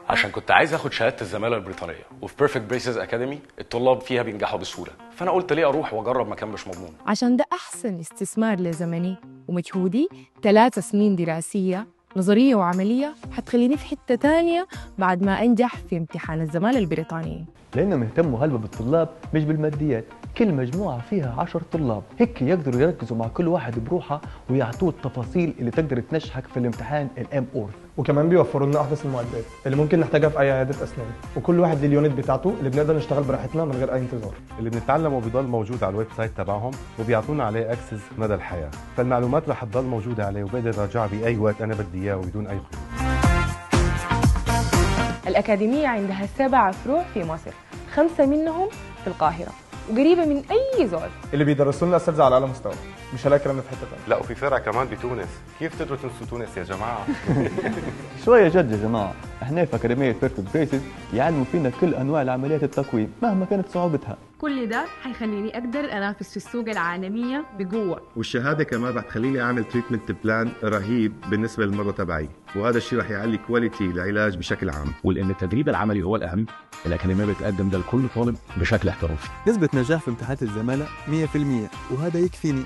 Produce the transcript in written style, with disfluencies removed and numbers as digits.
عشان كنت عايز اخد شهاده الزماله البريطانيه، وفي بيرفكت بريسز اكاديمي الطلاب فيها بينجحوا بسهوله، فانا قلت ليه اروح واجرب مكان مش مضمون. عشان ده احسن استثمار لزمني ومجهودي. 3 سنين دراسيه نظريه وعمليه حتخليني في حته تانية بعد ما انجح في امتحان الزماله البريطانيه. لأنهم يهتموا هلبة بالطلاب مش بالماديات. كل مجموعة فيها 10 طلاب، هيك يقدروا يركزوا مع كل واحد بروحه ويعطوه التفاصيل اللي تقدر تنجحك في الامتحان الام اورث. وكمان بيوفروا لنا احدث المعدات اللي ممكن نحتاجها في اي عياده اسنان، وكل واحد ليه اليونت بتاعته اللي بنقدر نشتغل براحتنا من غير اي انتظار. اللي بنتعلمه بيضل موجود على الويب سايت تبعهم وبيعطونا عليه اكسس مدى الحياه، فالمعلومات رح تضل موجوده عليه وبقدر اراجعها باي وقت انا بدي اياه وبدون اي قيود. الأكاديمية عندها 7 فروع في مصر، 5 منهم في القاهرة وقريبة من أي زول. اللي بيدرسوا لنا اساتذه على اعلى مستوى، مش هلاقي كلام في حته ثانيه. لا وفي فرع كمان بتونس، كيف تقدروا تنسوا تونس يا جماعه؟ شوية جد يا جماعة، احنا في أكاديمية بيرفكت بريسز يعلموا فينا كل أنواع العمليات التقويم مهما كانت صعوبتها. كل ده حيخليني أقدر أنافس في السوق العالمية بقوة. والشهاده كمان رح تخليني اعمل تريتمنت بلان رهيب بالنسبه للمرضى تبعي، وهذا الشيء رح يعلي كواليتي العلاج بشكل عام. ولأن التدريب العملي هو الأهم، الأكاديمية بتقدم ده لكل طالب بشكل احترافي. نسبة نجاح في امتحانات الزمالة 100%، وهذا يكفيني.